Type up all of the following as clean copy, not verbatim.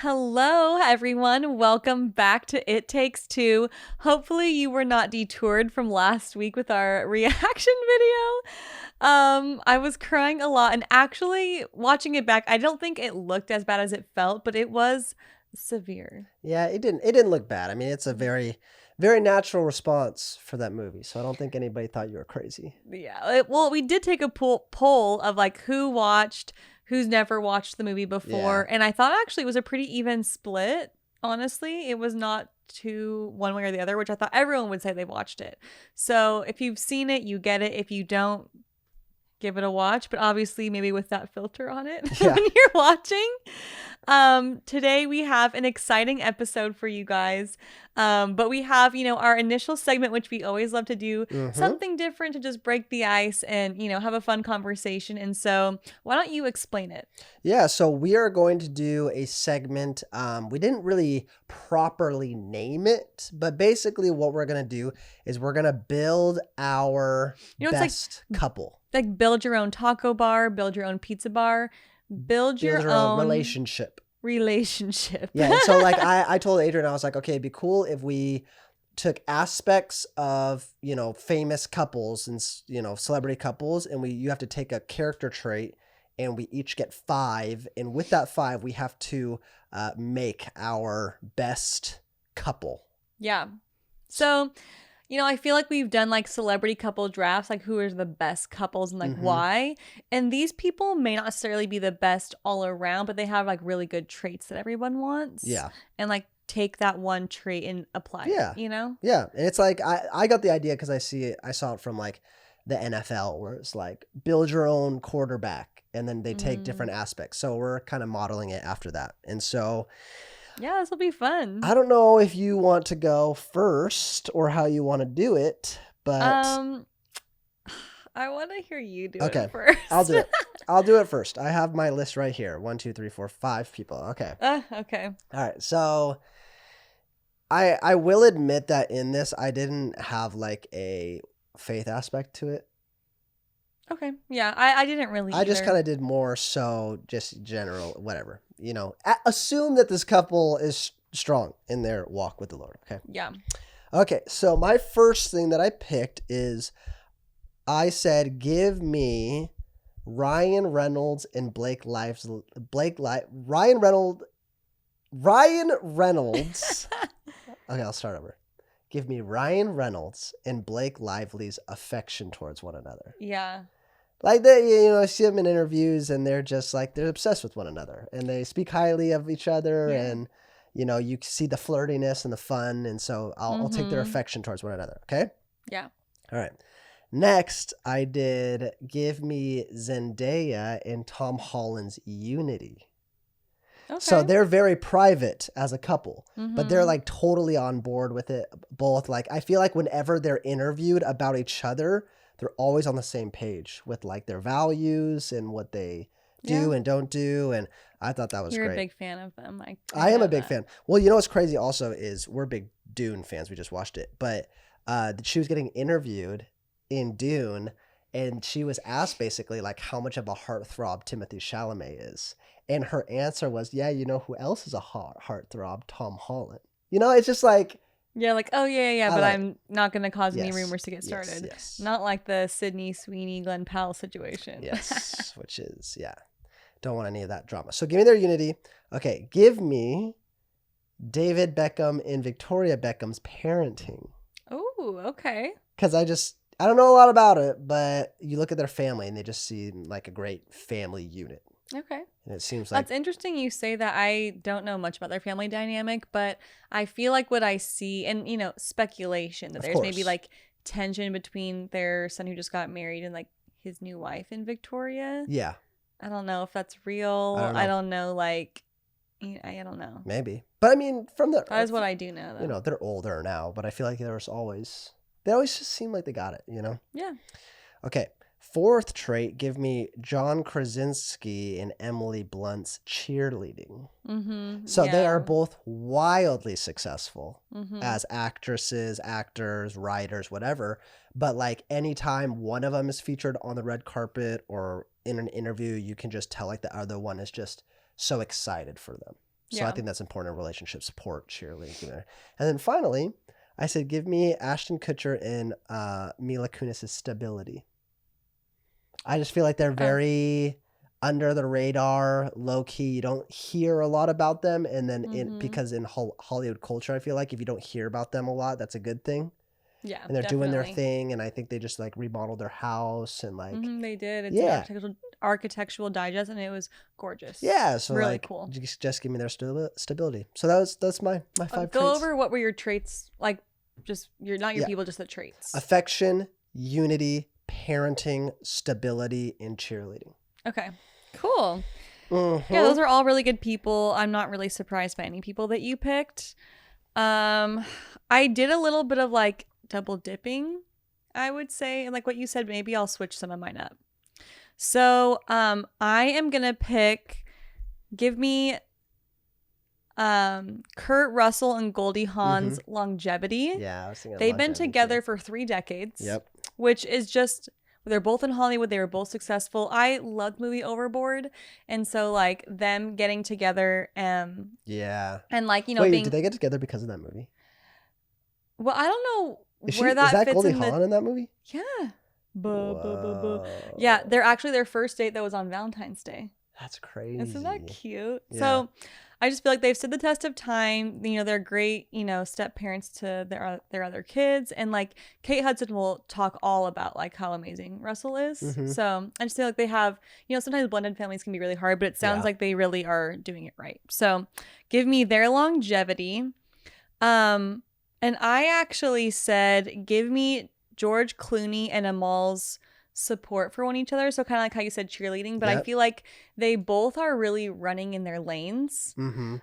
Hello, everyone. Welcome back to It Takes Two. Hopefully, you were not detoured from last week with our reaction video. I was crying a lot, and actually, watching it back, I don't think it looked as bad as it felt, but it was severe. Yeah, it didn't look bad. I mean, it's a very natural response for that movie. So I don't think anybody thought you were crazy. Yeah. Well, we did take a poll of like who watched, who's never watched the movie before, Yeah. and I thought actually it was a pretty even split. Honestly, it was not too one way or the other, which I thought everyone would say they watched it. So if you've seen it, you get it. If you don't, give it a watch, but obviously maybe with that filter on it Yeah. when you're watching. Today we have an exciting episode for you guys. But we have, our initial segment, which we always love to do, Mm-hmm. something different to just break the ice and, have a fun conversation. And so why don't you explain it? Yeah, so we are going to do a segment. We didn't really properly name it, but basically what we're going to do is we're going to build our It's best couple. like build your own taco bar, build your own pizza bar, build your own relationship. relationship. Yeah, and so like I told Adrian, I was like, okay, it'd be cool if we took aspects of, famous couples and, celebrity couples, and you have to take a character trait and we each get 5. And with that 5, we have to make our best couple. Yeah. So, I feel like we've done like celebrity couple drafts, like who are the best couples and like why. And these people may not necessarily be the best all around, but they have like really good traits that everyone wants. Yeah. And like take that one trait and apply it, Yeah. And it's like, I got the idea because I saw it from like the NFL where it's like build your own quarterback and then they take different aspects. So we're kind of modeling it after that. And so yeah, this will be fun. I don't know if you want to go first or how you want to do it, but I want to hear you do okay, it first. I'll do it. I'll do it first. I have my list right here. 1, 2, 3, 4, 5 people. Okay. Okay. All right. So I will admit that in this, I didn't have like a faith aspect to it. Okay. Yeah, I didn't really I just either. kind of did more so just general, whatever, assume that this couple is strong in their walk with the Lord. Okay. Yeah. Okay. So my first thing that I picked is I said, give me Ryan Reynolds and Ryan Reynolds. Okay, I'll start over. Give me Ryan Reynolds and Blake Lively's affection towards one another. Yeah. Like they, I see them in interviews and they're just like, they're obsessed with one another and they speak highly of each other. Yeah. And, you see the flirtiness and the fun. And so I'll take their affection towards one another. Okay. Yeah. All right. Next, I did give me Zendaya and Tom Holland's unity. Okay. So they're very private as a couple, but they're like totally on board with it. Both like, I feel like whenever they're interviewed about each other, they're always on the same page with like their values and what they do and don't do. And I thought that was You're great. a big fan of them. I am a big fan. Well, what's crazy also is we're big Dune fans. We just watched it, but she was getting interviewed in Dune, and she was asked basically like how much of a heartthrob Timothée Chalamet is, and her answer was, "Yeah, who else is a heartthrob? Tom Holland." It's just like, yeah, like oh yeah, but like, I'm not gonna cause any yes, rumors to get started. Yes. Not like the Sydney Sweeney Glenn Powell situation. Yes, which is don't want any of that drama. So give me their unity. Okay, give me David Beckham and Victoria Beckham's parenting. Oh, okay. Because I don't know a lot about it, but you look at their family and they just seem like a great family unit. Okay. And it seems like that's interesting you say that. I don't know much about their family dynamic, but I feel like what I see, and speculation that there's maybe like tension between their son who just got married and like his new wife in Victoria. Yeah. I don't know if that's real. I don't know. Like, I don't know. Maybe. But I mean, that is what I do know, though. They're older now, but I feel like they always just seem like they got it, Yeah. Okay. Fourth trait, give me John Krasinski and Emily Blunt's cheerleading. So they are both wildly successful as actresses, actors, writers, whatever. But like anytime one of them is featured on the red carpet or in an interview, you can just tell like the other one is just so excited for them. So I Yeah. think that's important in relationship support, cheerleading. And then finally, I said, give me Ashton Kutcher and Mila Kunis' stability. I just feel like they're very under the radar, low key. You don't hear a lot about them. And then because in Hollywood culture, I feel like if you don't hear about them a lot, that's a good thing. Yeah, And they're doing their definitely. thing. And I think they just like remodeled their house and like, They did. It's Yeah. an architectural digest, and it was gorgeous. yeah. So really like, cool. just give me their stability. So that's my 5 traits. Go over what were your traits, like just not your Yeah. people, just the traits. Affection, unity, parenting, stability, and cheerleading. Okay, cool. Mm-hmm. Yeah, those are all really good people. I'm not really surprised by any people that you picked. I did a little bit of like double dipping, I would say, and like what you said, maybe I'll switch some of mine up. So, I am gonna give me Kurt Russell and Goldie Hawn's longevity. Yeah, I was thinking They've been longevity, together too. for 3 decades. Yep. Which is just, they're both in Hollywood. They were both successful. I loved the movie Overboard. And so like them getting together Yeah. and like, you know, Wait, being, did they get together because of that movie? well, I don't know Is where that that fits Goldie in Hawn in that movie? Yeah. Whoa. Yeah, they're actually their first date that was on Valentine's Day. That's crazy. Isn't that cute? Yeah. So I just feel like they've stood the test of time. You know, they're great, you know, step parents to their other kids. And like Kate Hudson will talk all about like how amazing Russell is. So I just feel like they have, you know, sometimes blended families can be really hard, but it sounds like they really are doing it right. So give me their longevity. And I actually said, give me George Clooney and Amal's support for one each other. So kind of like how you said cheerleading, but I feel like they both are really running in their lanes.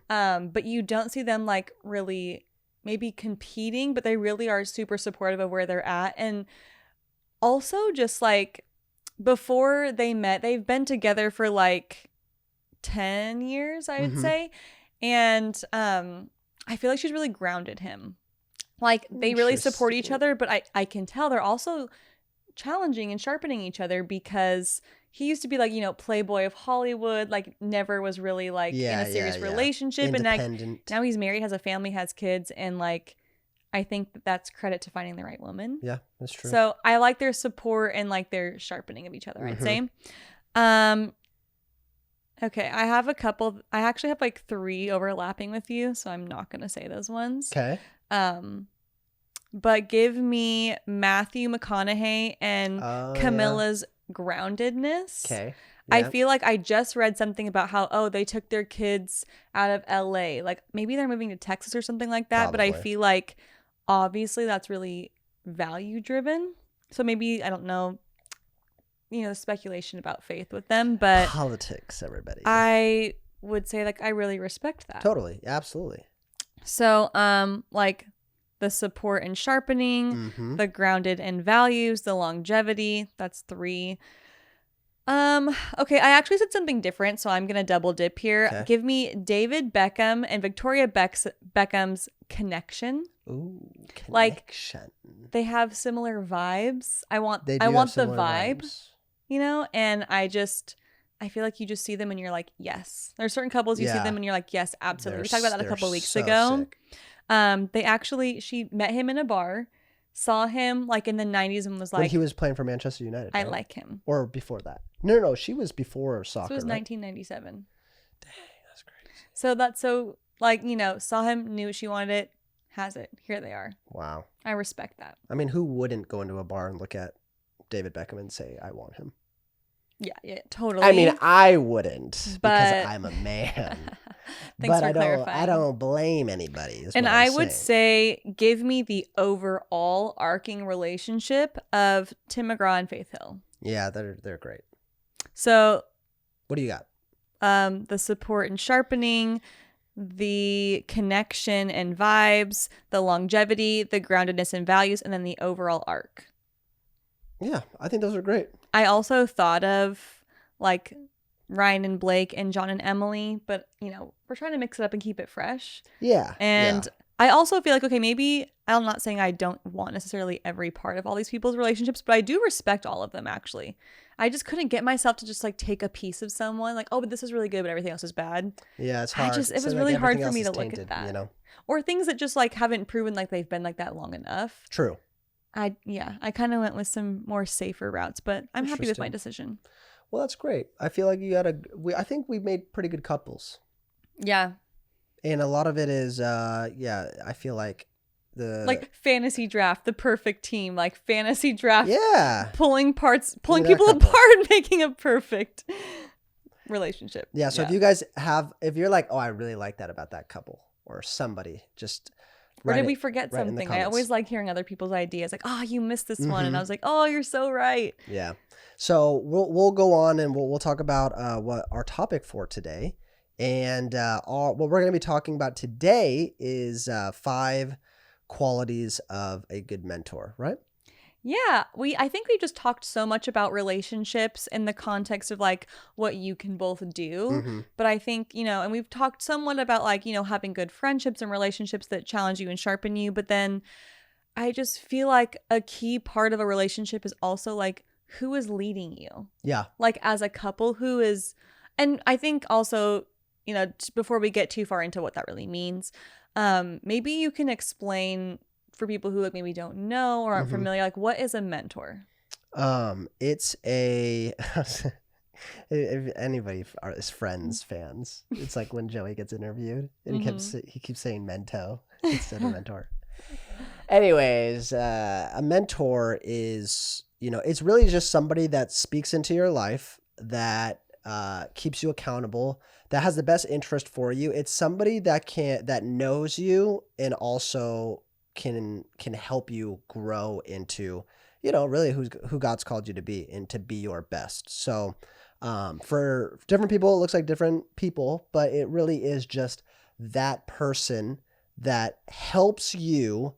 But you don't see them like really maybe competing, but they really are super supportive of where they're at. And also just like before they met, they've been together for like 10 years, I would say. And I feel like she's really grounded him. Like they really support each other, but I can tell they're also challenging and sharpening each other because he used to be like, you know, playboy of Hollywood, like never was really like in a serious relationship. And now he's married, has a family, has kids. And like, I think that's credit to finding the right woman. Yeah, that's true. So I like their support and like their sharpening of each other, I'd say. Okay, I have a couple. I actually have like 3 overlapping with you, so I'm not going to say those ones. Okay. But give me Matthew McConaughey and Camilla's groundedness. Okay. Yeah. I feel like I just read something about how, they took their kids out of LA. Like maybe they're moving to Texas or something like that. Probably. But I feel like obviously that's really value driven. So maybe, I don't know, you know, speculation about faith with them, but politics, everybody. I would say like I really respect that. Totally. Absolutely. So like the support and sharpening, the grounded in values, the longevity, that's 3. Okay, I actually said something different, so I'm gonna double dip here. Okay. Give me David Beckham and Victoria Beckham's connection. Ooh, connection. Like they have similar vibes. I want the vibe. You know, and I feel like you just see them and you're like, yes. There's certain couples you see them and you're like, yes, absolutely. We talked about that a couple of weeks ago. Sick. She met him in a bar, saw him like in the 90s and was like, when he was playing for Manchester United. I like him. Or before that. No, she was before soccer. So it was right? 1997. Dang, that's crazy. So that's so like, you know, saw him, knew she wanted it, has it. Here they are. Wow. I respect that. I mean, who wouldn't go into a bar and look at David Beckham and say, I want him? Yeah, totally. I mean, I wouldn't because I'm a man. Thanks for clarifying. I don't blame anybody. And I would say, give me the overall arcing relationship of Tim McGraw and Faith Hill. Yeah, they're great. So, what do you got? The support and sharpening, the connection and vibes, the longevity, the groundedness and values, and then the overall arc. Yeah, I think those are great. I also thought of like Ryan and Blake and John and Emily, but you know, we're trying to mix it up and keep it fresh. Yeah. And I also feel like, okay, maybe I'm not saying I don't want necessarily every part of all these people's relationships, but I do respect all of them actually. I just couldn't get myself to just like take a piece of someone like, oh, but this is really good, but everything else is bad. Yeah, it's hard. It So was like really hard everything for else me is to look at tainted, you that. know? Or things that just like haven't proven like they've been like that long enough. True. I kind of went with some more safer routes, but I'm happy with my Interesting. decision. Well, that's great. I feel like I think we made pretty good couples. Yeah. And a lot of it is, I feel like Like fantasy draft, the perfect team, like fantasy draft, yeah. pulling Give me that people couple. apart, making a perfect relationship. Yeah, so if you guys if you're like, oh, I really like that about that couple or somebody, just Or write did we it forget right in the something? I always comments. like hearing other people's ideas. Like, oh, you missed this one, and I Mhm. was like, oh, you're so right. Yeah. So we'll go on and we'll talk about what our topic for today. And what we're going to be talking about today is 5 qualities of a good mentor, right? Yeah, I think we just talked so much about relationships in the context of like what you can both do. Mm-hmm. But I think, and we've talked somewhat about like, having good friendships and relationships that challenge you and sharpen you. But then I just feel like a key part of a relationship is also like who is leading you? Yeah. Like as a couple, who is, and I think also, before we get too far into what that really means, maybe you can explain for people who like maybe don't know or aren't Mm-hmm. familiar, like what is a mentor? It's a if anybody is Friends fans, it's like when Joey gets interviewed and he keeps saying mento instead of mentor. Anyways, a mentor is, it's really just somebody that speaks into your life, that keeps you accountable, that has the best interest for you. It's somebody that knows you and also can help you grow into, really who God's called you to be and to be your best. So for different people, it looks like different people, but it really is just that person that helps you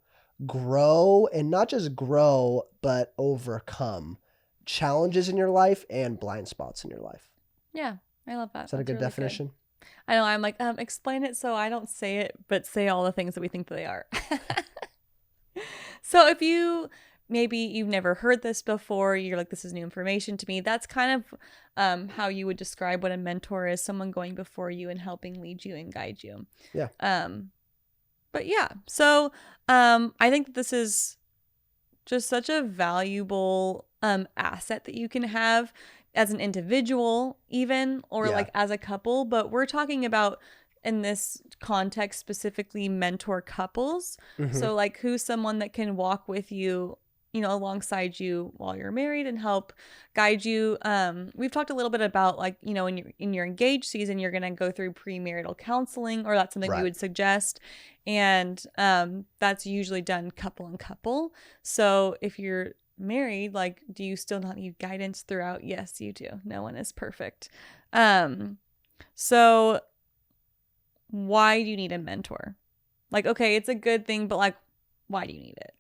grow, and not just grow, but overcome challenges in your life and blind spots in your life. Yeah, I love that. Is that a good really definition? Good. I know. I'm like, explain it so I don't say it, but say all the things that we think that they are. So if maybe you've never heard this before, you're like, this is new information to me. That's kind of how you would describe what a mentor is: someone going before you and helping lead you and guide you. Yeah. But yeah, so I think that this is just such a valuable asset that you can have as an individual, even, or like as a couple. But we're talking about, in this context, specifically mentor couples. Mm-hmm. So like who's someone that can walk with you, alongside you while you're married and help guide you. We've talked a little bit about like, in your engaged season, you're going to go through premarital counseling, or that's something we would suggest. And that's usually done couple and couple. So if you're married, like, do you still not need guidance throughout? Yes, you do. No one is perfect. So why do you need a mentor? Like, okay, it's a good thing, but like, why do you need it?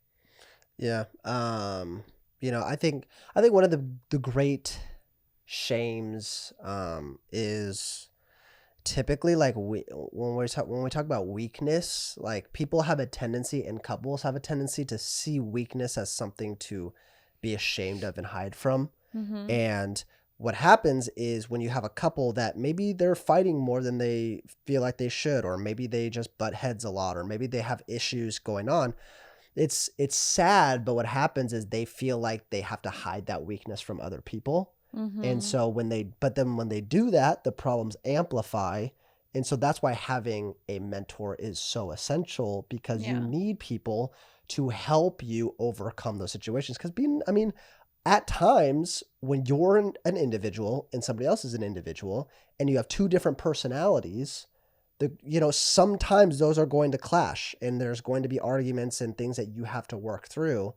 Yeah. I think one of the great shames is typically like when we talk about weakness, like people have a tendency, and couples have a tendency, to see weakness as something to be ashamed of and hide from. Mm-hmm. And what happens is when you have a couple that maybe they're fighting more than they feel like they should, or maybe they just butt heads a lot, or maybe they have issues going on, it's sad, but what happens is they feel like they have to hide that weakness from other people. Mm-hmm. And so when they do that, the problems amplify. And so that's why having a mentor is so essential, because you need people to help you overcome those situations. Because at times when you're an individual and somebody else is an individual, and you have two different personalities, sometimes those are going to clash, and there's going to be arguments and things that you have to work through.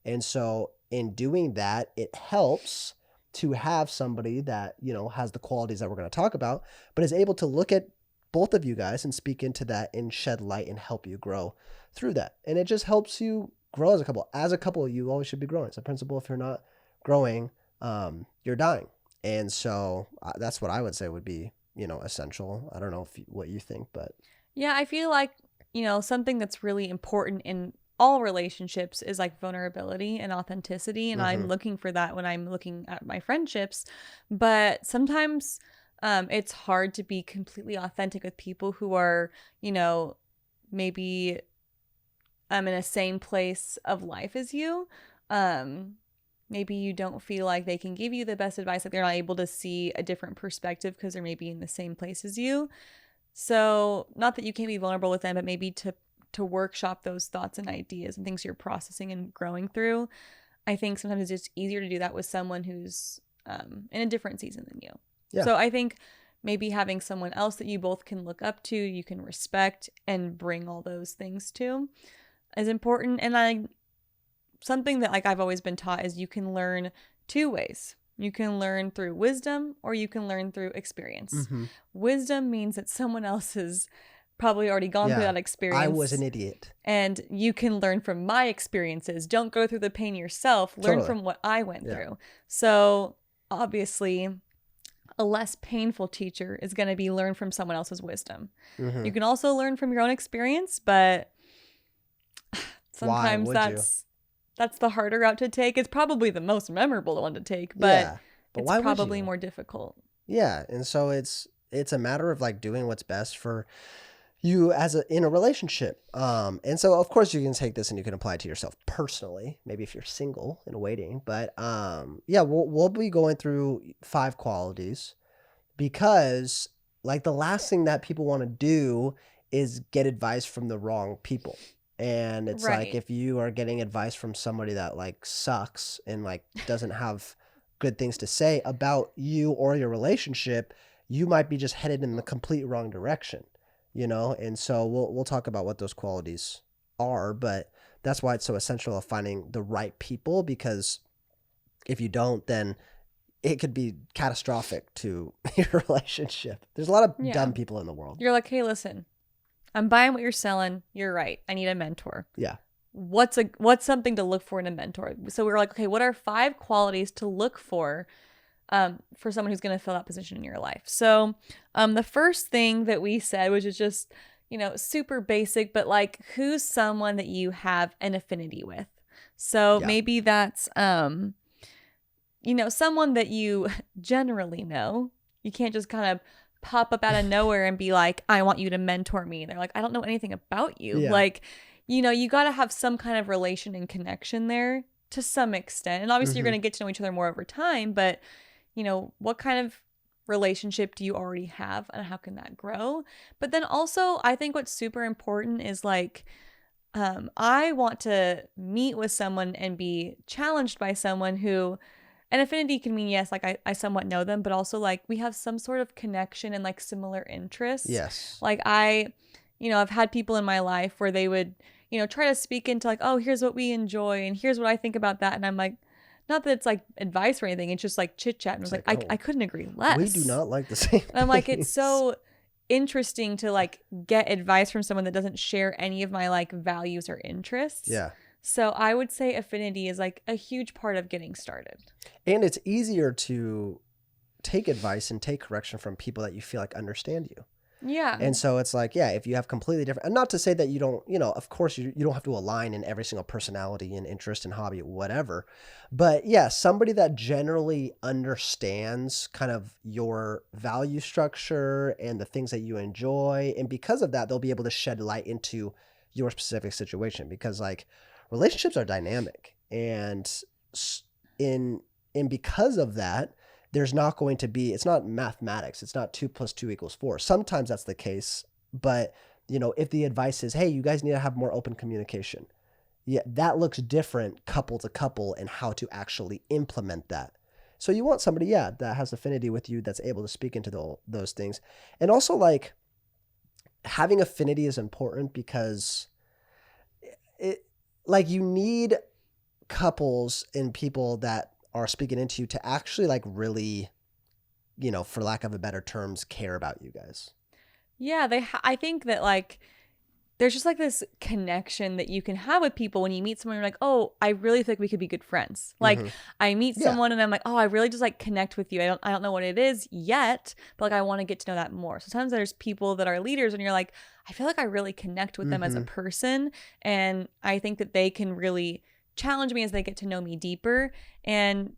And so in doing that, it helps to have somebody that, has the qualities that we're going to talk about, but is able to look at both of you guys and speak into that and shed light and help you grow through that. And it just helps you grow as a couple. As a couple, you always should be growing. It's a principle. If you're not growing, you're dying. And so that's what I would say would be, essential. I don't know what you think, but yeah, I feel like something that's really important in all relationships is like vulnerability and authenticity. And I'm looking for that when I'm looking at my friendships. But sometimes it's hard to be completely authentic with people who are, maybe in a same place of life as you. Maybe you don't feel like they can give you the best advice, like they're not able to see a different perspective because they're maybe in the same place as you. So not that you can't be vulnerable with them, but maybe to workshop those thoughts and ideas and things you're processing and growing through. I think sometimes it's just easier to do that with someone who's in a different season than you. Yeah. So I think maybe having someone else that you both can look up to, you can respect and bring all those things to is important. And something that like I've always been taught is you can learn two ways. You can learn through wisdom or you can learn through experience. Wisdom means that someone else has probably already gone through that experience. I was an idiot. And you can learn from my experiences. Don't go through the pain yourself. Learn from what I went through. So obviously, a less painful teacher is going to be learn from someone else's wisdom. You can also learn from your own experience, but sometimes that's the harder route to take. It's probably the most memorable one to take, but it's probably more difficult. Yeah, and so it's a matter of like doing what's best for you in a relationship. And so of course you can take this and you can apply it to yourself personally, maybe if you're single and waiting. But we'll be going through 5 qualities because like the last thing that people want to do is get advice from the wrong people. And it's like if you are getting advice from somebody that like sucks and like doesn't have good things to say about you or your relationship, you might be just headed in the complete wrong direction, And so we'll talk about what those qualities are, but that's why it's so essential of finding the right people, because if you don't, then it could be catastrophic to your relationship. There's a lot of dumb people in the world. You're like, hey, listen, I'm buying what you're selling. You're right. I need a mentor. Yeah. What's something to look for in a mentor? So we were like, okay, what are 5 qualities to look for someone who's going to fill that position in your life? So the first thing that we said, which is just, super basic, but like who's someone that you have an affinity with? So maybe that's, someone that you generally know. You can't just kind of pop up out of nowhere and be like, I want you to mentor me. They're like, I don't know anything about you. Yeah. Like, you got to have some kind of relation and connection there to some extent. And obviously you're going to get to know each other more over time, but what kind of relationship do you already have and how can that grow? But then also I think what's super important is like, I want to meet with someone and be challenged by someone who, an affinity can mean, yes, like I somewhat know them, but also like we have some sort of connection and like similar interests. Yes. Like I've had people in my life where they would, try to speak into like, oh, here's what we enjoy and here's what I think about that. And I'm like, not that it's like advice or anything. It's just like chit chat. And I was like, I couldn't agree less. We do not like the same And I'm like, it's so interesting to like get advice from someone that doesn't share any of my like values or interests. Yeah. So I would say affinity is like a huge part of getting started. And it's easier to take advice and take correction from people that you feel like understand you. Yeah. And so it's like, if you have completely different, and not to say that you don't, of course you don't have to align in every single personality and interest and hobby, whatever. But somebody that generally understands kind of your value structure and the things that you enjoy. And because of that, they'll be able to shed light into your specific situation, because like relationships are dynamic. And because of that, there's not going to be, it's not mathematics. It's not 2 + 2 = 4. Sometimes that's the case. But, if the advice is, hey, you guys need to have more open communication. Yeah, that looks different couple to couple and how to actually implement that. So you want somebody, that has affinity with you, that's able to speak into those things. And also like having affinity is important because you need couples and people that are speaking into you to actually like really, for lack of a better terms, care about you guys. Yeah, I think that like there's just like this connection that you can have with people when you meet someone. You're like, oh, I really think we could be good friends. Like I meet Yeah. someone and I'm like, oh, I really just like connect with you. I don't know what it is yet, but like I want to get to know that more. Sometimes there's people that are leaders and you're like, I feel like I really connect with them as a person, and I think that they can really challenge me as they get to know me deeper. And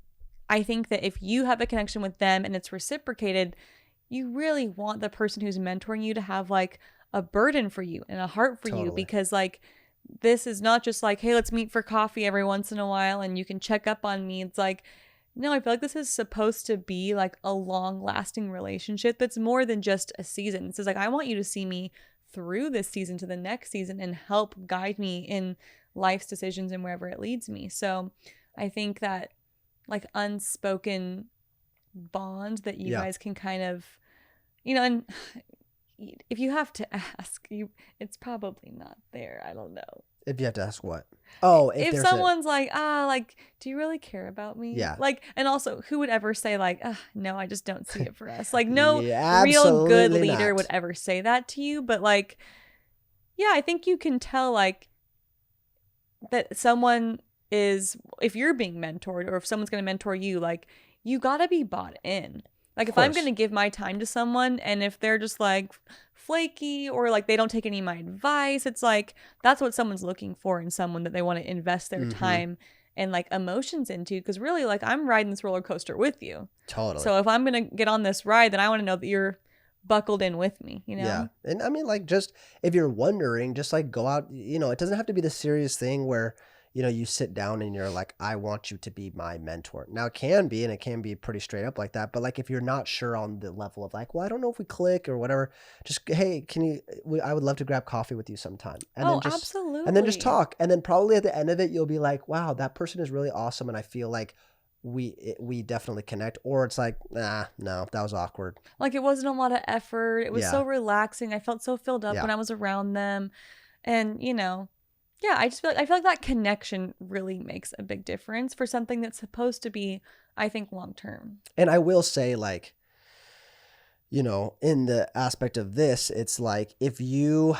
I think that if you have a connection with them and it's reciprocated, you really want the person who's mentoring you to have like a burden for you and a heart for you, Totally. because like this is not just like, hey, let's meet for coffee every once in a while and you can check up on me. It's like, no, I feel like this is supposed to be like a long lasting relationship that's more than just a season. It's just like, I want you to see me through this season to the next season and help guide me in life's decisions and wherever it leads me. So I think that like unspoken bond that you Yeah. guys can kind of, and if you have to ask, it's probably not there. I don't know. If you have to ask what? Oh, if If there's someone's like, like, do you really care about me? Yeah. Like, and also, who would ever say like, no, I just don't see it for us. Like, no Yeah, real good absolutely leader would not. ever say that to you. But like, yeah, I think you can tell like that someone is, if you're being mentored or if someone's going to mentor you, like you got to be bought in. Like Of if I'm course. going to give my time to someone and if they're just like flaky or like they don't take any of my advice, it's like that's what someone's looking for in someone that they want to invest their time and like emotions into, because really like I'm riding this roller coaster with you. Totally. So if I'm going to get on this ride, then I want to know that you're buckled in with me, you know? Yeah. And I mean, like, just if you're wondering, just like go out, it doesn't have to be the serious thing where, you sit down and you're like, I want you to be my mentor. Now it can be, and it can be pretty straight up like that. But like, if you're not sure on the level of like, well, I don't know if we click or whatever, just, hey, I would love to grab coffee with you sometime. And Oh, then absolutely. talk. And then probably at the end of it, you'll be like, wow, that person is really awesome. And I feel like we definitely connect. Or it's like, nah, no, that was awkward. Like it wasn't a lot of effort. It was Yeah. so relaxing. I felt so filled up Yeah. when I was around them. And, yeah, I feel like that connection really makes a big difference for something that's supposed to be, I think, long term. And I will say, like, in the aspect of this, it's like if you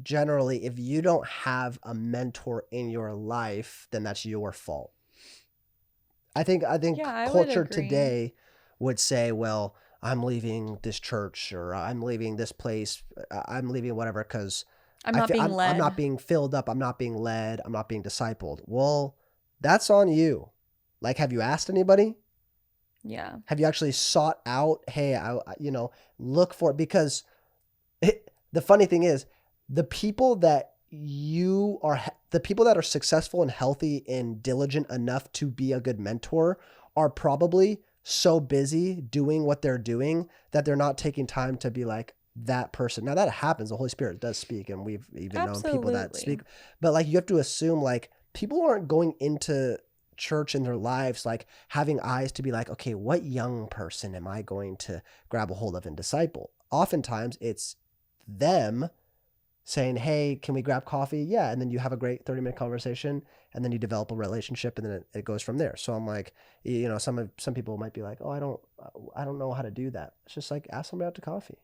don't have a mentor in your life, then that's your fault. I think Yeah, I would culture agree. today would say, well, I'm leaving this church or I'm leaving this place, I'm leaving whatever because I'm not being led. I'm not being filled up, I'm not being led, I'm not being discipled. Well, that's on you. Like, have you asked anybody? Yeah. Have you actually sought out, hey, look for it? Because the funny thing is, the people that are successful and healthy and diligent enough to be a good mentor are probably so busy doing what they're doing that they're not taking time to be like that person. Now that happens, the Holy Spirit does speak, and we've even known people that Absolutely. speak. But like, you have to assume like people aren't going into church in their lives like having eyes to be like, okay, what young person am I going to grab a hold of and disciple? Oftentimes it's them saying, hey, can we grab coffee? Yeah. And then you have a great 30-minute conversation and then you develop a relationship and then it goes from there. So I'm like, some people might be like, oh, I don't know how to do that. It's just like, ask somebody out to coffee.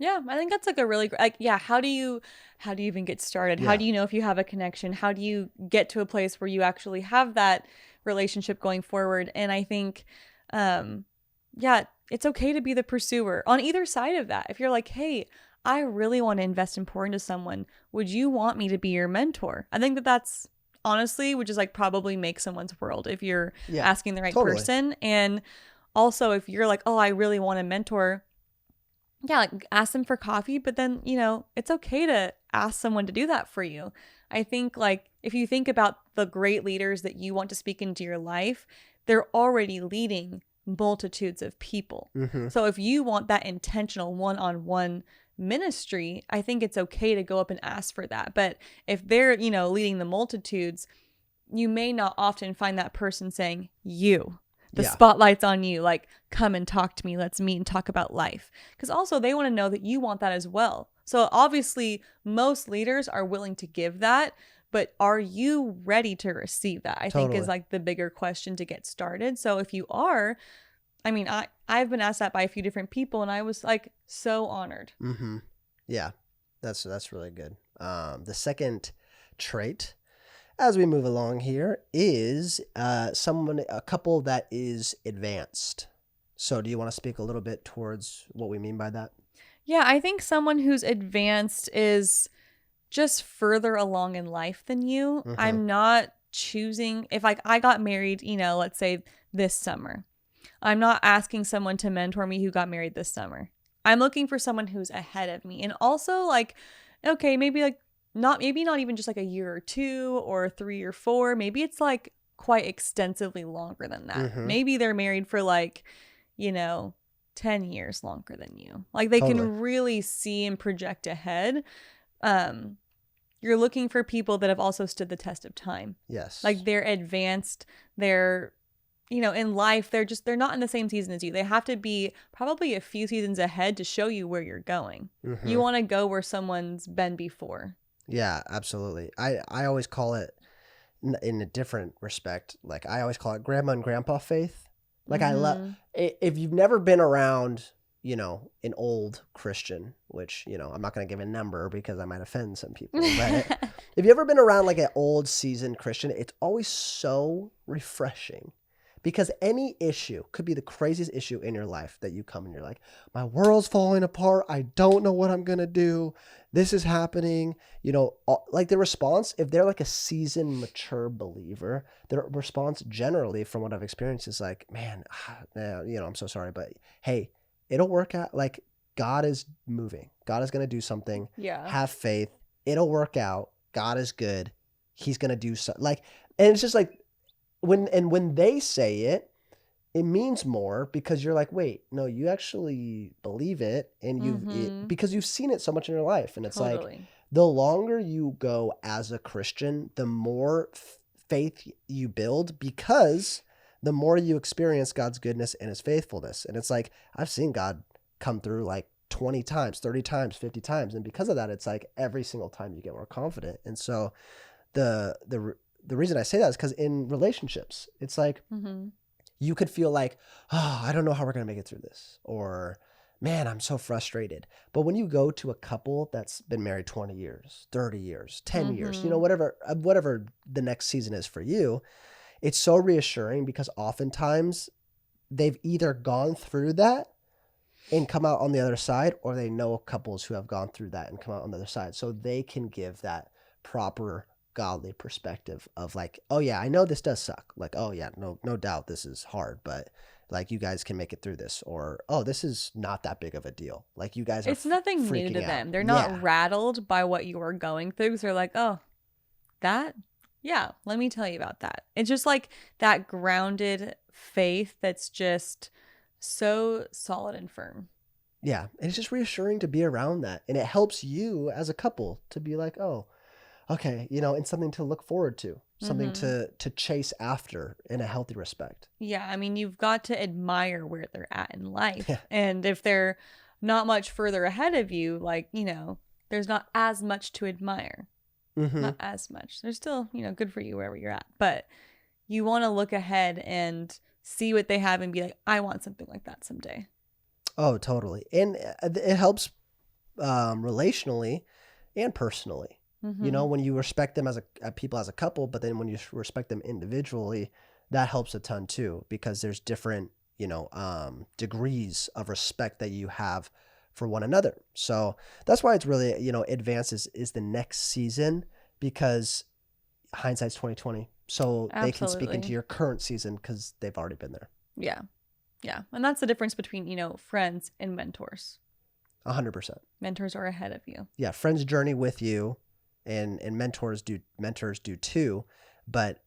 Yeah, I think that's like a really like, yeah, how do you even get started? How Yeah. do you know if you have a connection? How do you get to a place where you actually have that relationship going forward? And I think yeah, it's okay to be the pursuer on either side of that. If you're like, hey, I really want to invest and pour into someone, would you want me to be your mentor? I think that's honestly would just like probably make someone's world if you're Yeah. asking the right Totally. person. And also if you're like, oh, I really want a mentor, yeah, like ask them for coffee, but then, it's okay to ask someone to do that for you. I think like if you think about the great leaders that you want to speak into your life, they're already leading multitudes of people. Mm-hmm. So if you want that intentional one-on-one ministry, I think it's okay to go up and ask for that. But if they're, leading the multitudes, you may not often find that person saying, the Yeah. spotlight's on you, like, come and talk to me, let's meet and talk about life. Because also they want to know that you want that as well. So obviously most leaders are willing to give that, but are you ready to receive that? I think Totally. is like the bigger question to get started. So if you are, I mean, I've been asked that by a few different people and I was like so honored. Mm-hmm. Yeah. That's really good. The second trait, as we move along here, is a couple that is advanced. So do you want to speak a little bit towards what we mean by that? Yeah, I think someone who's advanced is just further along in life than you. Mm-hmm. I'm not choosing if like I got married, let's say this summer. I'm not asking someone to mentor me who got married this summer. I'm looking for someone who's ahead of me. And also like okay, maybe not even just like a year or two or 3 or 4. Maybe it's like quite extensively longer than that. Mm-hmm. Maybe they're married for like, you know, 10 years longer than you. Like they Totally. can really see and project ahead. You're looking for people that have also stood the test of time. Yes. Like they're advanced, they're in life, they're not in the same season as you. They have to be probably a few seasons ahead to show you where you're going. Mm-hmm. You want to go where someone's been before. Yeah, absolutely. I always call it in a different respect. Like I always call it grandma and grandpa faith. Like I love if you've never been around, an old Christian, which, I'm not going to give a number because I might offend some people. But if you've ever been around like an old seasoned Christian, it's always so refreshing. Because any issue could be the craziest issue in your life that you come and you're like, my world's falling apart. I don't know what I'm going to do. This is happening. Like the response, if they're like a seasoned, mature believer, their response generally from what I've experienced is like, man, I'm so sorry, but hey, it'll work out. Like God is moving. God is going to do something. Yeah. Have faith. It'll work out. God is good. He's going to do something. And it's just like, when they say it, it means more because you're like, wait, no, you actually believe it, and because you've seen it so much in your life, and it's Totally. like the longer you go as a Christian, the more faith you build because the more you experience God's goodness and His faithfulness, and it's like I've seen God come through like 20 times, 30 times, 50 times, and because of that, it's like every single time you get more confident, and so the reason I say that is because in relationships, it's like you could feel like, oh, I don't know how we're going to make it through this. Or, man, I'm so frustrated. But when you go to a couple that's been married 20 years, 30 years, 10 years, whatever the next season is for you, it's so reassuring because oftentimes they've either gone through that and come out on the other side, or they know couples who have gone through that and come out on the other side. So they can give that proper godly perspective of like, oh yeah, I know this does suck. Like, oh yeah, no doubt this is hard, but like you guys can make it through this. Or, oh, this is not that big of a deal. Like you guys are It's nothing new to them. They're not rattled by what you are going through. So they're like, oh, that? Yeah, let me tell you about that. It's just like that grounded faith that's just so solid and firm. Yeah, and it's just reassuring to be around that. And it helps you as a couple to be like, oh, okay, and something to look forward to, something to chase after in a healthy respect. Yeah, I mean, you've got to admire where they're at in life. Yeah. And if they're not much further ahead of you, like, there's not as much to admire. Not as much. There's still, good for you wherever you're at. But you want to look ahead and see what they have and be like, I want something like that someday. Oh, totally. And it helps relationally and personally. When you respect them as people as a couple, but then when you respect them individually, that helps a ton too, because there's different, degrees of respect that you have for one another. So that's why it's really, advanced is the next season, because hindsight's 2020. So Absolutely. They can speak into your current season because they've already been there. Yeah. Yeah. And that's the difference between, friends and mentors. 100%. Mentors are ahead of you. Yeah. Friends journey with you. And mentors do too, but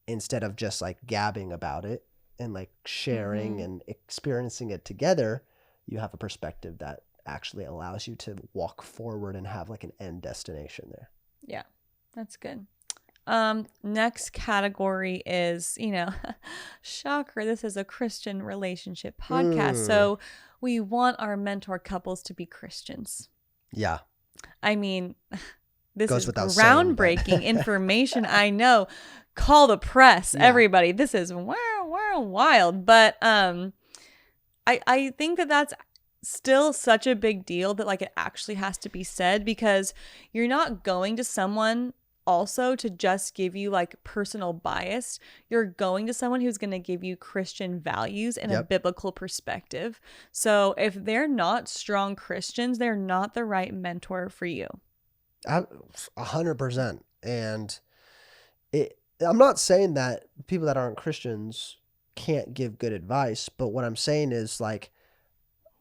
instead of just like gabbing about it and like sharing and experiencing it together, you have a perspective that actually allows you to walk forward and have like an end destination there. Yeah, that's good. Next category is, shocker, this is a Christian relationship podcast. So we want our mentor couples to be Christians. Yeah. I mean, this is groundbreaking information. I know. Call the press, everybody. This is wild. But I think that that's still such a big deal that like it actually has to be said, because you're not going to someone also to just give you like personal bias. You're going to someone who's going to give you Christian values and a biblical perspective. So if they're not strong Christians, they're not the right mentor for you. 100%. And I'm not saying that people that aren't Christians can't give good advice, but what I'm saying is like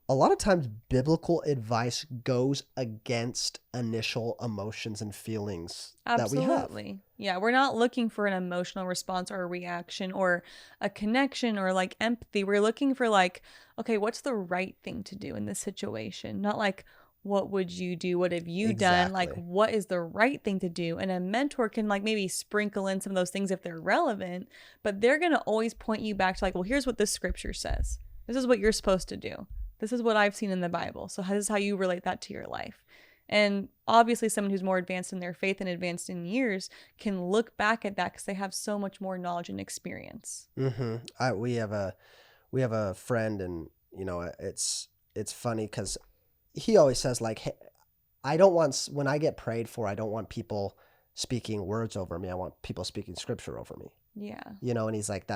a lot of times biblical advice goes against initial emotions and feelings that we have. Absolutely. Yeah, we're not looking for an emotional response or a reaction or a connection or like empathy. We're looking for like, okay, what's the right thing to do in this situation? Not like, what would you do? What have you done? Like, what is the right thing to do? And a mentor can like maybe sprinkle in some of those things if they're relevant, but they're going to always point you back to like, well, here's what this scripture says. This is what you're supposed to do. This is what I've seen in the Bible. So this is how you relate that to your life. And obviously someone who's more advanced in their faith and advanced in years can look back at that because they have so much more knowledge and experience. Mm-hmm. We have a friend, and you know, it's funny because he always says like, hey, when I get prayed for, I don't want people speaking words over me. I want people speaking scripture over me. Yeah. You know, and he's like,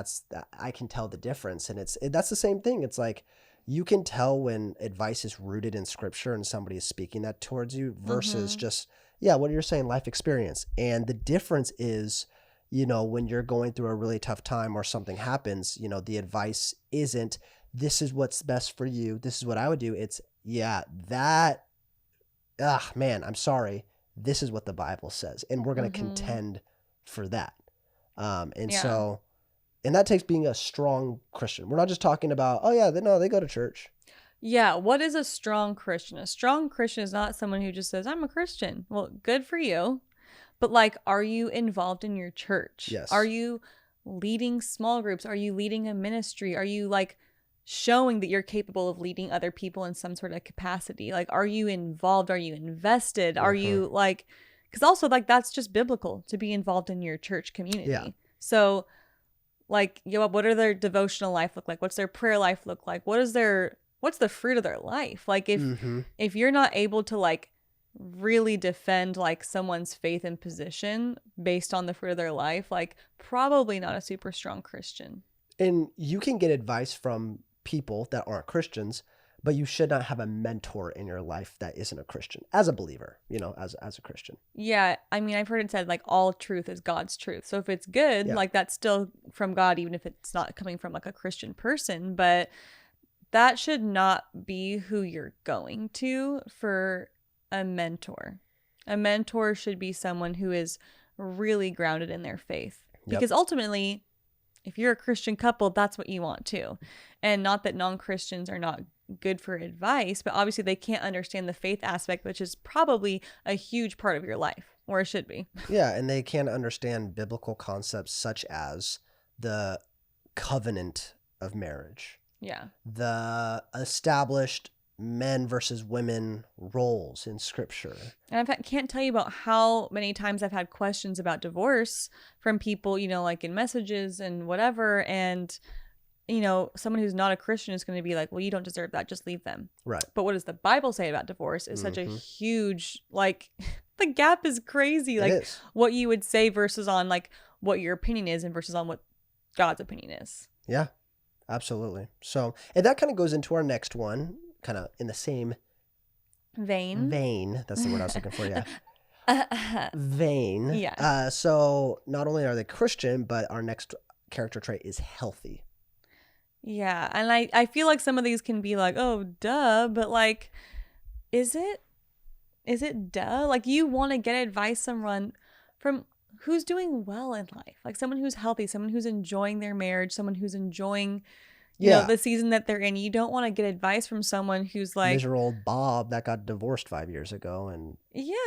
I can tell the difference. And that's the same thing. It's like, you can tell when advice is rooted in scripture and somebody is speaking that towards you versus just, what you're saying, life experience. And the difference is, you know, when you're going through a really tough time or something happens, you know, the advice isn't, this is what's best for you. This is what I would do. It's, man, I'm sorry. This is what the Bible says. And we're going to contend for that. And that takes being a strong Christian. We're not just talking about, they go to church. Yeah. What is a strong Christian? A strong Christian is not someone who just says, I'm a Christian. Well, good for you. But like, are you involved in your church? Yes. Are you leading small groups? Are you leading a ministry? Are you like showing that you're capable of leading other people in some sort of capacity? Like, are you involved? Are you invested? Are you like, because also like that's just biblical to be involved in your church community. Yeah. So like, what are their devotional life look like? What's their prayer life look like? What's the fruit of their life? Like if you're not able to like really defend like someone's faith and position based on the fruit of their life, like probably not a super strong Christian. And you can get advice from people that aren't Christians, but you should not have a mentor in your life that isn't a Christian as a believer, you know, as a Christian. Yeah. I mean, I've heard it said like all truth is God's truth. So if it's good, like that's still from God, even if it's not coming from like a Christian person, but that should not be who you're going to for a mentor. A mentor should be someone who is really grounded in their faith, because ultimately, if you're a Christian couple, that's what you want too. And not that non-Christians are not good for advice, but obviously they can't understand the faith aspect, which is probably a huge part of your life, or it should be. Yeah, and they can't understand biblical concepts such as the covenant of marriage. Yeah. The established men versus women roles in scripture. And I can't tell you about how many times I've had questions about divorce from people, you know, like in messages and whatever. And, you know, someone who's not a Christian is going to be like, well, you don't deserve that. Just leave them. Right. But what does the Bible say about divorce is such a huge, like, the gap is crazy. Like what you would say versus on like what your opinion is and versus on what God's opinion is. Yeah, absolutely. So, and that kind of goes into our next one, kind of in the same vein. That's the word I was looking for. Yeah. Vein. Yeah. So not only are they Christian, but our next character trait is healthy. Yeah. And I feel like some of these can be like, oh, duh. But like, is it duh? Like you want to get advice from who's doing well in life, like someone who's healthy, someone who's enjoying their marriage, someone who's enjoying you know, the season that they're in. You don't want to get advice from someone who's like miserable old Bob that got divorced 5 years ago. And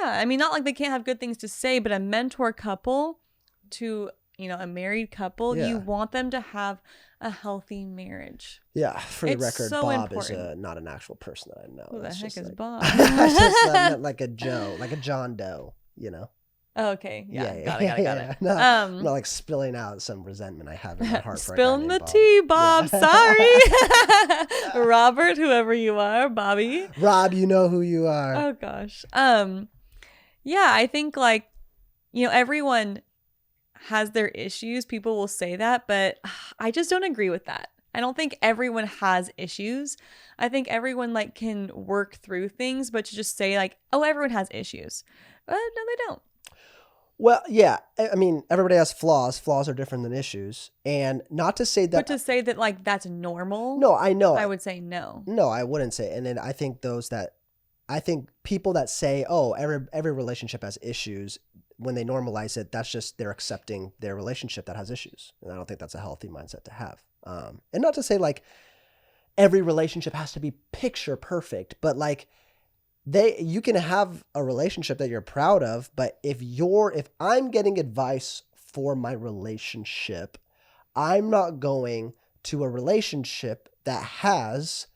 I mean, not like they can't have good things to say, but a mentor couple to, you know, a married couple, you want them to have a healthy marriage. Yeah, for the record, so Bob important. is not an actual person that I know. Who the heck is like, Bob? I meant like a Joe, like a John Doe, you know. Oh, okay. Yeah. Yeah, Got it. yeah. No, I'm Um, not like spilling out some resentment I have in my heart for a guy spilling named the Bob. tea, Bob. Sorry. Yeah. Robert, whoever you are, Bobby. Rob, you know who you are. Oh gosh. Yeah, I think like, everyone has their issues. People will say that, but I just don't agree with that. I don't think everyone has issues. I think everyone like can work through things, but to just say like, oh, everyone has issues. No, they don't. Well, yeah. I mean, everybody has flaws. Flaws are different than issues. And not to say But that. to say that like that's normal, No, I know. I would say no. No, I wouldn't say. And then I think people that say, "Oh, every relationship has issues," when they normalize it, that's just they're accepting their relationship that has issues, and I don't think that's a healthy mindset to have. And not to say like every relationship has to be picture perfect, but like you can have a relationship that you're proud of, but if I'm getting advice for my relationship, I'm not going to a relationship that has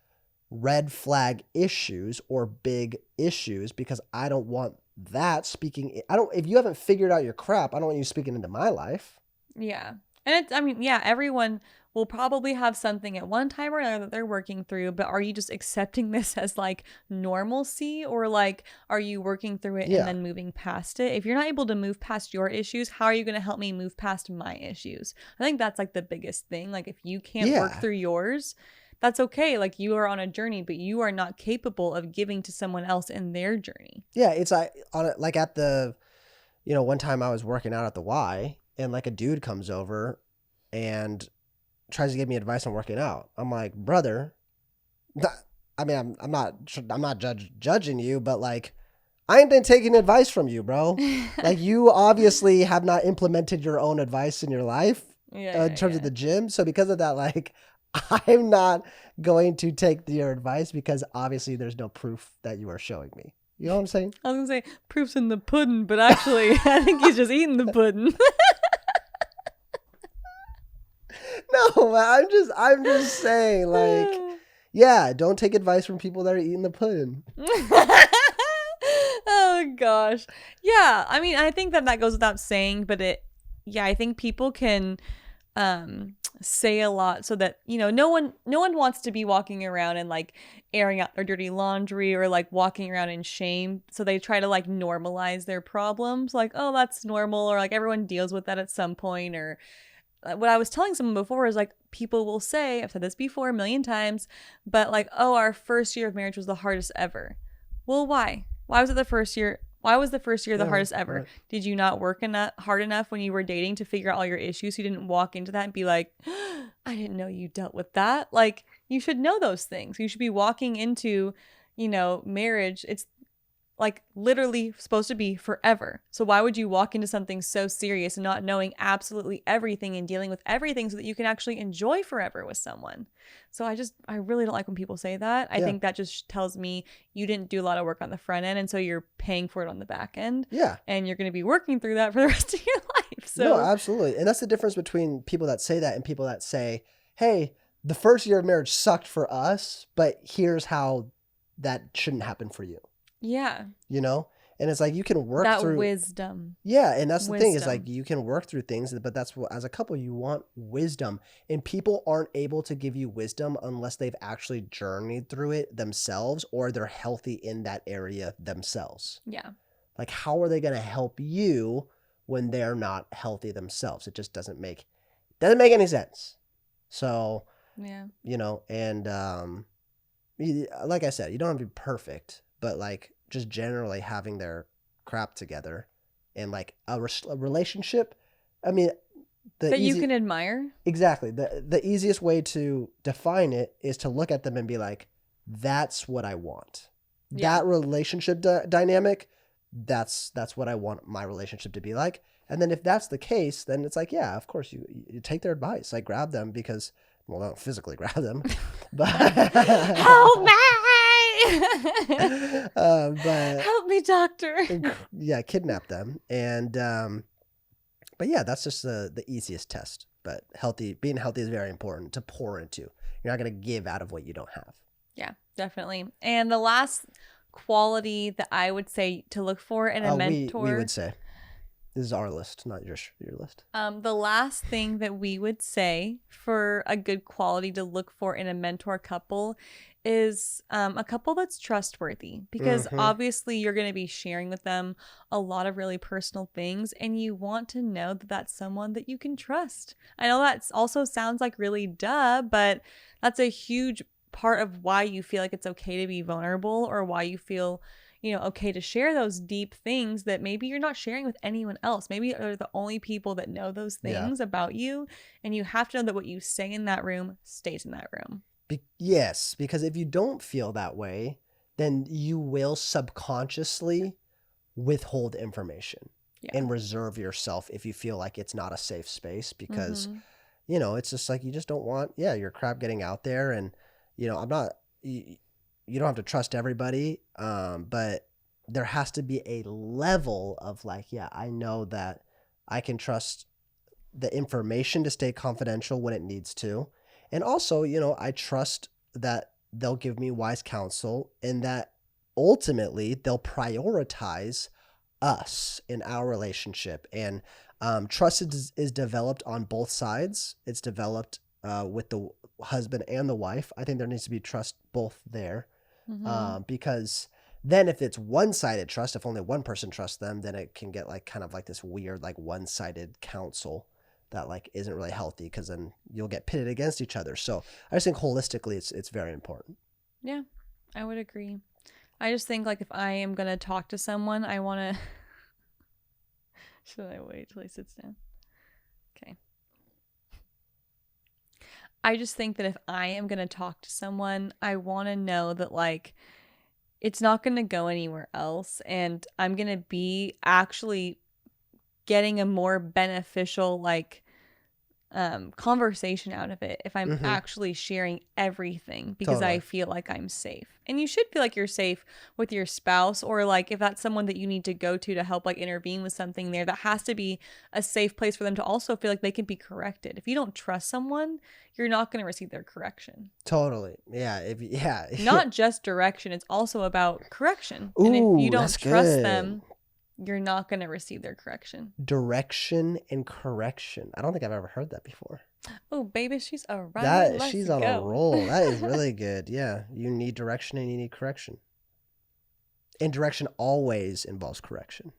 red flag issues or big issues because I don't want that speaking. If you haven't figured out your crap, I don't want you speaking into my life. Yeah. And I mean, yeah, everyone will probably have something at one time or another that they're working through, but are you just accepting this as like normalcy, or like are you working through it and Yeah. then moving past it? If you're not able to move past your issues, how are you going to help me move past my issues? I think that's like the biggest thing. Like if you can't work Yeah. through yours, that's okay. Like you are on a journey, but you are not capable of giving to someone else in their journey. Yeah. It's like at the, one time I was working out at the Y and like a dude comes over and tries to give me advice on working out. I'm like, brother, I mean, I'm not judging you, but like, I ain't been taking advice from you, bro. Like, you obviously have not implemented your own advice in your life in terms of the gym. So because of that, like, I'm not going to take your advice because obviously there's no proof that you are showing me. You know what I'm saying? I was gonna say proof's in the pudding, but actually, I think he's just eating the pudding. No, I'm just saying, like, yeah, don't take advice from people that are eating the pudding. Oh gosh, yeah. I mean, I think that goes without saying, but I think people can say a lot so that no one wants to be walking around and like airing out their dirty laundry or like walking around in shame, so they try to like normalize their problems, like, oh, that's normal, or like everyone deals with that at some point. Or what I was telling someone before is like, people will say, I've said this before a million times, but like, oh, our first year of marriage was the hardest ever. Well, why was it the first year? Why was the first year the hardest ever? Right. Did you not work hard enough when you were dating to figure out all your issues? You didn't walk into that and be like, I didn't know you dealt with that. Like, you should know those things. You should be walking into, marriage. It's like literally supposed to be forever. So why would you walk into something so serious and not knowing absolutely everything and dealing with everything so that you can actually enjoy forever with someone? So I really don't like when people say that. I think that just tells me you didn't do a lot of work on the front end, and so you're paying for it on the back end. Yeah. And you're going to be working through that for the rest of your life. So No, absolutely. And that's the difference between people that say that and people that say, hey, the first year of marriage sucked for us, but here's how that shouldn't happen for you. yeah, And it's like you can work that through wisdom. Yeah, and that's the thing is Wisdom. like you can work through things, but that's what, as a couple, you want wisdom, and people aren't able to give you wisdom unless they've actually journeyed through it themselves or they're healthy in that area themselves. Yeah. Like, how are they going to help you when they're not healthy themselves? It just doesn't make any sense. So, Yeah. and like I said, you don't have to be perfect, but like just generally having their crap together and like a relationship. I mean, That you can admire. Exactly. The easiest way to define it is to look at them and be like, that's what I want. Yeah. That relationship dynamic, that's what I want my relationship to be like. And then if that's the case, then it's like, yeah, of course you take their advice. Like, grab them because, well, don't physically grab them, but Help me! but Help me, doctor. yeah, kidnap them. And but yeah, that's just the easiest test. But being healthy is very important to pour into. You're not going to give out of what you don't have. Yeah, definitely. And the last quality that I would say to look for in a mentor. We would say. This is our list, not your list. The last thing that we would say for a good quality to look for in a mentor couple is a couple that's trustworthy, because obviously you're going to be sharing with them a lot of really personal things, and you want to know that that's someone that you can trust. I know that also sounds like really duh, but that's a huge part of why you feel like it's okay to be vulnerable, or why you feel okay to share those deep things that maybe you're not sharing with anyone else. Maybe they're the only people that know those things about you, and you have to know that what you say in that room stays in that room. Yes, because if you don't feel that way, then you will subconsciously withhold information and reserve yourself if you feel like it's not a safe space, because, it's just like you just don't want, your crap getting out there. And, I'm not, you don't have to trust everybody, but there has to be a level of like, I know that I can trust the information to stay confidential when it needs to. And also, I trust that they'll give me wise counsel, and that ultimately they'll prioritize us in our relationship. And trust is developed on both sides. It's developed with the husband and the wife. I think there needs to be trust both there, because then if it's one-sided trust, if only one person trusts them, then it can get like kind of like this weird like one-sided counsel that like isn't really healthy, because then you'll get pitted against each other. So I just think holistically it's very important. Yeah, I would agree. I just think like if I am going to talk to someone, I want to... Should I wait till he sits down? Okay. I just think that if I am going to talk to someone, I want to know that like it's not going to go anywhere else, and I'm going to be actually getting a more beneficial like conversation out of it if I'm actually sharing everything, because I feel like I'm safe. And you should feel like you're safe with your spouse, or like if that's someone that you need to go to help like intervene with something there, that has to be a safe place for them to also feel like they can be corrected. If you don't trust someone, you're not going to receive their correction. Totally. Not just direction, it's also about correction. Ooh, and if you don't trust good. them, you're not going to receive their correction. Direction and correction. I don't think I've ever heard that before. Oh, baby, she's a runner. She's on a roll. That is really good. Yeah, you need direction and you need correction. And direction always involves correction.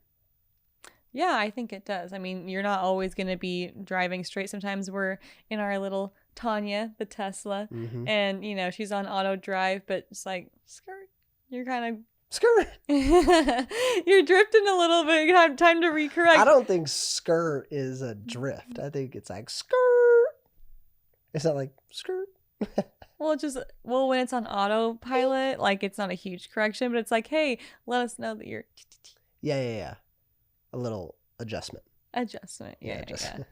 Yeah, I think it does. I mean, you're not always going to be driving straight. Sometimes we're in our little Tanya, the Tesla, and, she's on auto drive, but it's like, skirt, you're kind of... Skirt. You're drifting a little bit. You have time to recorrect. I don't think skirt is a drift. I think it's like skirt. It's not like skirt. Well, when it's on autopilot, like it's not a huge correction, but it's like, hey, let us know that you're... Yeah. A little adjustment. Yeah.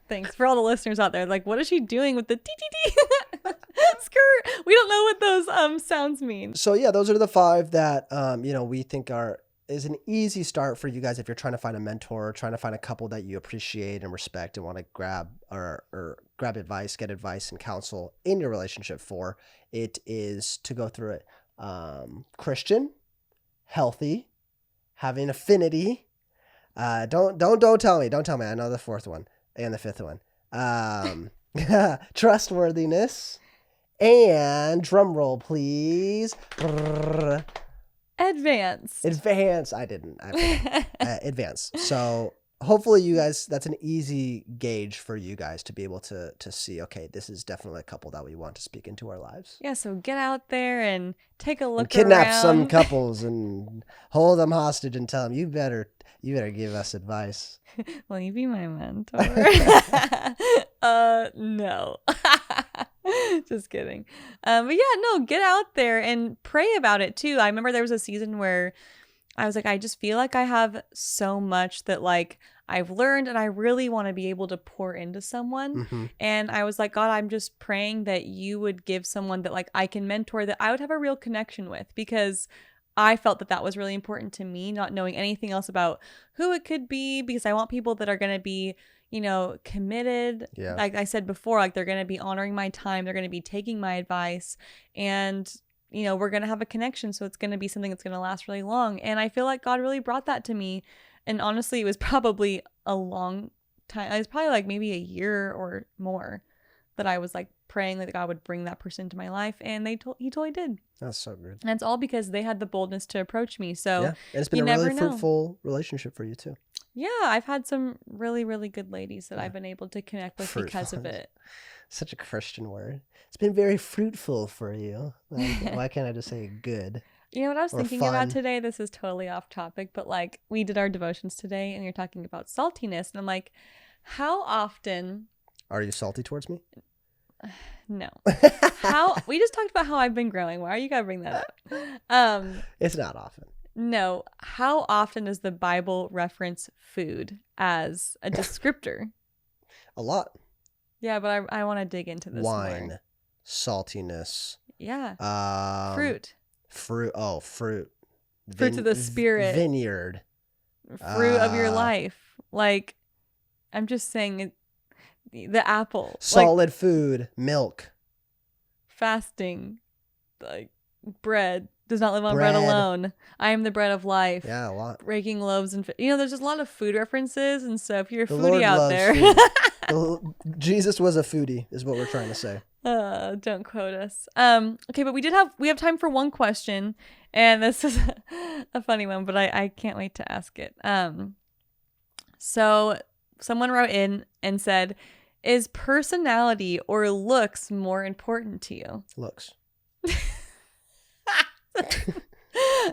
Thanks for all the listeners out there. Like, what is she doing with the TTT? Skirt. We don't know what those sounds mean. So yeah, those are the 5 that we think is an easy start for you guys if you're trying to find a mentor, trying to find a couple that you appreciate and respect and want to grab or grab advice, get advice and counsel in your relationship for. It is to go through it. Christian, healthy, having affinity. Don't tell me. Don't tell me. I know the 4th one and the 5th one. Trustworthiness, and drum roll, please. Advance. I didn't. Advance. So hopefully you guys, that's an easy gauge for you guys to be able to see, okay, this is definitely a couple that we want to speak into our lives. Yeah, so get out there and take a look and kidnap around. Some couples and hold them hostage and tell them, you better give us advice. Will you be my mentor? No. Just kidding. But yeah, no, get out there and pray about it too. I remember there was a season where I was like, I just feel like I have so much that like I've learned, and I really want to be able to pour into someone. And I was like, God, I'm just praying that you would give someone that like I can mentor, that I would have a real connection with, because I felt that was really important to me, not knowing anything else about who it could be, because I want people that are going to be, committed. Yeah. Like I said before, like they're going to be honoring my time. They're going to be taking my advice, and, we're going to have a connection. So it's going to be something that's going to last really long. And I feel like God really brought that to me. And honestly, it was probably a long time. It was probably like maybe a year or more that I was like praying that God would bring that person into my life. And he totally did. That's so good. And it's all because they had the boldness to approach me. So Yeah, and it's been you a never really know. fruitful relationship for you too. Yeah, I've had some really, really good ladies that I've been able to connect with because of it. Such a Christian word. It's been very fruitful for you. Like, why can't I just say good? You know what I was Or thinking fun. about today? This is totally off topic, but like we did our devotions today and you're talking about saltiness. And I'm like, how often... Are you salty towards me? No. We just talked about how I've been growing. Why are you gotta bring that up? It's not often. No. How often does the Bible reference food as a descriptor? A lot. Yeah, but I want to dig into this Wine, more. Saltiness. Yeah. Fruit. Fruit. Oh, fruit. Fruits of the Spirit. Vineyard. Fruit of your life. Like, I'm just saying the apple. Solid food. Milk. Fasting. Like, bread. Does not live on bread alone. I am the bread of life. Yeah, a lot. Breaking loaves and there's just a lot of food references, and so if you're a foodie out there, Jesus was a foodie, is what we're trying to say. Don't quote us. Okay, but we have time for one question, and this is a funny one, but I can't wait to ask it. So someone wrote in and said, "Is personality or looks more important to you?" Looks.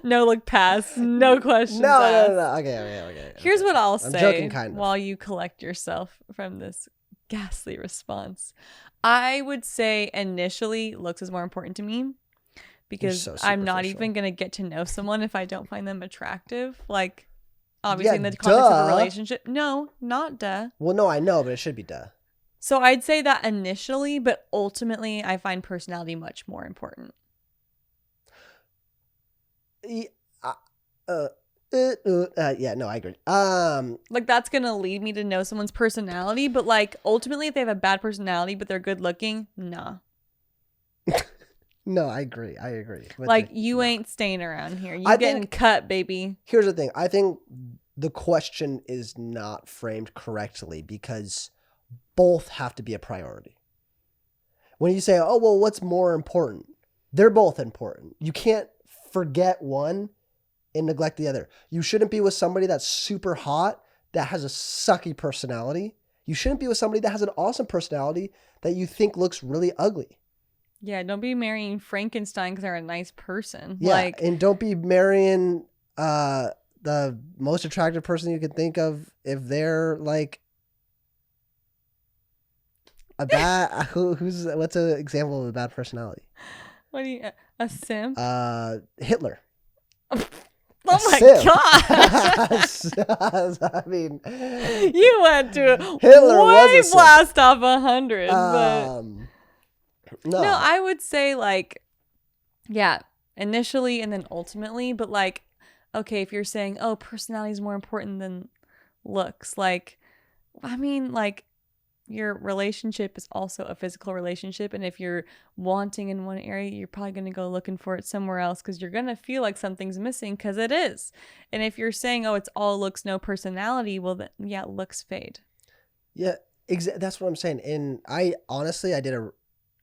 No look pass. No questions asked. No. Okay. Here's what I'll say. I'm joking, kind of. While you collect yourself from this ghastly response. I would say initially looks is more important to me because so I'm not superficial. even going to get to know someone if I don't find them attractive. Like, obviously in the context of a relationship. No, not duh. Well, no, I know, but it should be duh. So I'd say that initially, but ultimately I find personality much more important. Yeah, no, I agree. Like that's gonna lead me to know someone's personality, but like ultimately, if they have a bad personality but they're good looking, nah. No, I agree. Like you ain't staying around here. You getting cut, baby. Here's the thing. I think the question is not framed correctly because both have to be a priority. When you say, "Oh, well, what's more important?" They're both important. You can't forget one and neglect the other. You shouldn't be with somebody that's super hot that has a sucky personality. You shouldn't be with somebody that has an awesome personality that you think looks really ugly. Yeah, don't be marrying Frankenstein because they're a nice person. Yeah, and don't be marrying the most attractive person you can think of if they're like a bad what's an example of a bad personality? What do you a simp? Hitler. Oh my gosh. I mean, you went to Hitler way was a blast off 100. No, I would say like, yeah, initially and then ultimately, but like, okay, if you're saying, oh, personality is more important than looks, like, I mean, like, your relationship is also a physical relationship, and if you're wanting in one area, you're probably going to go looking for it somewhere else because you're going to feel like something's missing because it is. And if you're saying, oh, it's all looks, no personality, well, then yeah, looks fade. Yeah, that's what I'm saying. And I did a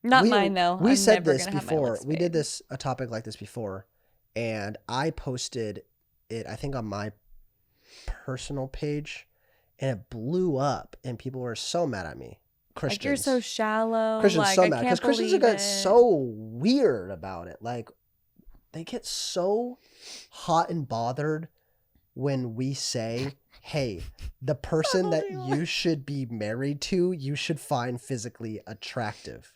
mine though. We said this before. We did a topic like this before, and I posted it, I think, on my personal page. And it blew up, and people were so mad at me. Christians. Like, you're so shallow. Christians like, so mad because Christians get so weird about it. Like, they get so hot and bothered when we say, "Hey, the person that you should be married to, you should find physically attractive."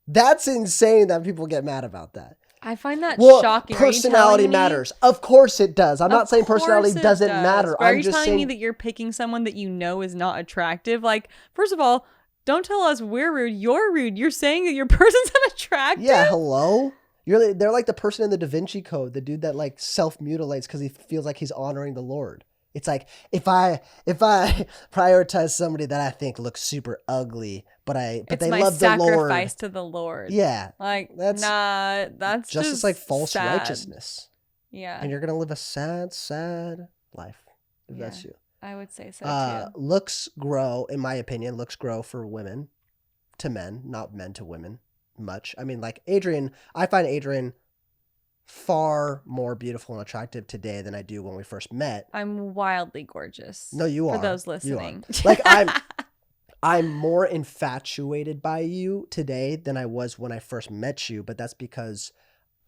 That's insane that people get mad about that. I find that shocking. Personality matters. Of course it does. I'm not saying personality doesn't matter. But are you telling me that you're picking someone that you know is not attractive? Like, first of all, don't tell us we're rude. You're rude. You're saying that your person's unattractive. Yeah, hello? They're like the person in the Da Vinci Code, the dude that like self-mutilates because he feels like he's honoring the Lord. It's like, if I prioritize somebody that I think looks super ugly, but they love the Lord. It's my sacrifice to the Lord. Yeah. Like, that's just like false sad. righteousness. Yeah. And you're going to live a sad, sad life. if that's you. I would say so too. Looks grow, in my opinion, looks grow for women to men, not men to women much. I mean, like Adrian, I find Adrian far more beautiful and attractive today than I do when we first met. I'm wildly gorgeous. No, you are. For those listening. Like I'm more infatuated by you today than I was when I first met you, but that's because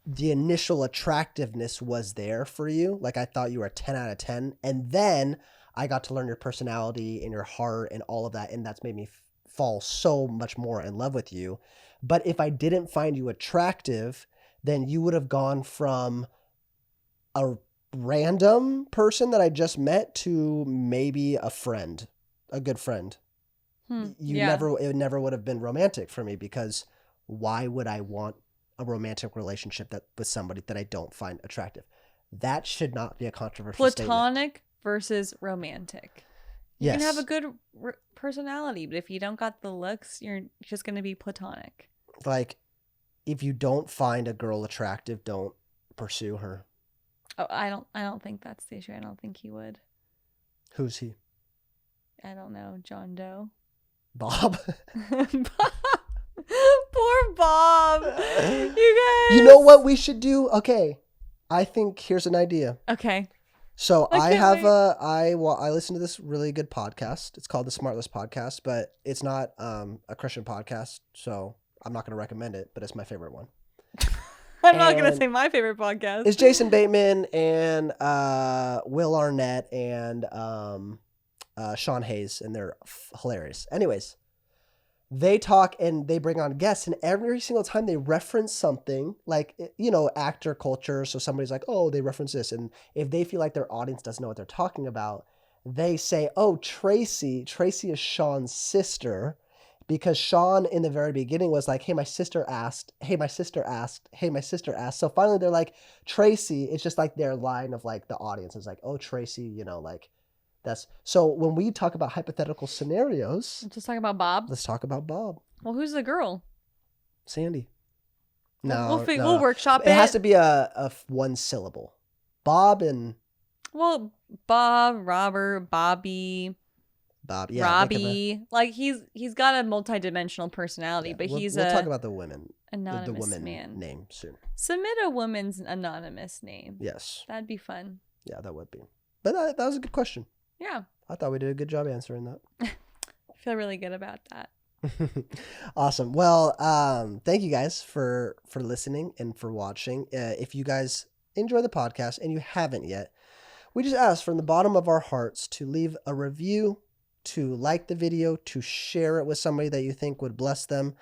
the initial attractiveness was there for you. Like I thought you were a 10 out of 10. And then I got to learn your personality and your heart and all of that. And that's made me fall so much more in love with you. But if I didn't find you attractive, then you would have gone from a random person that I just met to maybe a friend, a good friend. It never would have been romantic for me, because why would I want a romantic relationship with somebody that I don't find attractive? That should not be a controversial Platonic statement. Versus romantic. You Yes. can have a good personality, but if you don't got the looks, you're just going to be platonic. Like, if you don't find a girl attractive, don't pursue her. Oh, I don't think that's the issue. I don't think he would. Who's he? I don't know. John Doe. Bob? Poor Bob. You guys. You know what we should do? Okay. I think here's an idea. Okay. So I listen to this really good podcast. It's called the Smartless Podcast, but it's not a Christian podcast, so I'm not going to recommend it, but it's my favorite one. I'm not going to say my favorite podcast. It's Jason Bateman and Will Arnett and Sean Hayes, and they're hilarious. Anyways, they talk and they bring on guests, and every single time they reference something, like, you know, actor culture. So somebody's like, oh, they reference this. And if they feel like their audience doesn't know what they're talking about, they say, oh, Tracy is Sean's sister, because Sean in the very beginning was like, hey, my sister asked. So finally they're like, Tracy. It's just like their line of like the audience is like, oh, Tracy, you know, like that's. So when we talk about hypothetical scenarios, Let's just talk about Bob. let's talk about Bob. Well, who's the girl? Sandy. No, We'll workshop it. It has to be a one syllable. Bob and Well, Bob, Robert, Bobby, yeah, Robbie. Like he's got a multi-dimensional personality, yeah, but we'll he's talk about the women. anonymous the woman man. name soon. Submit a woman's anonymous name. Yes. That'd be fun. Yeah, that would be. But that was a good question. Yeah. I thought we did a good job answering that. I feel really good about that. Awesome. Well, thank you guys for listening and for watching. If you guys enjoy the podcast and you haven't yet, we just ask from the bottom of our hearts to leave a review, to like the video, to share it with somebody that you think would bless them.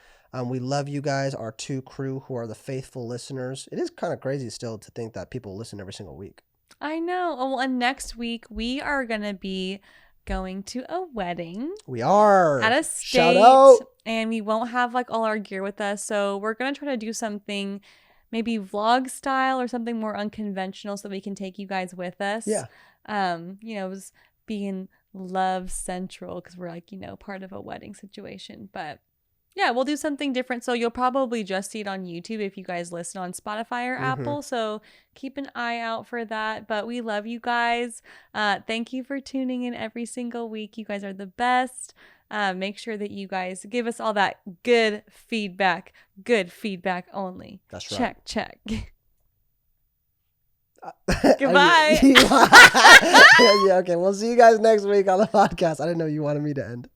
We love you guys, our two crew who are the faithful listeners. It is kind of crazy still to think that people listen every single week. I know. Oh, and next week we are going to be going to a wedding. We are. At a Shout state. out. And we won't have like all our gear with us. So we're going to try to do something maybe vlog style or something more unconventional so that we can take you guys with us. Yeah. You know, it was being love central because we're like, you know, part of a wedding situation. But yeah, we'll do something different. So you'll probably just see it on YouTube if you guys listen on Spotify or Apple. So keep an eye out for that. But we love you guys. Thank you for tuning in every single week. You guys are the best. Make sure that you guys give us all that good feedback. Good feedback only. That's right. Check. Goodbye. Yeah, okay. We'll see you guys next week on the podcast. I didn't know you wanted me to end.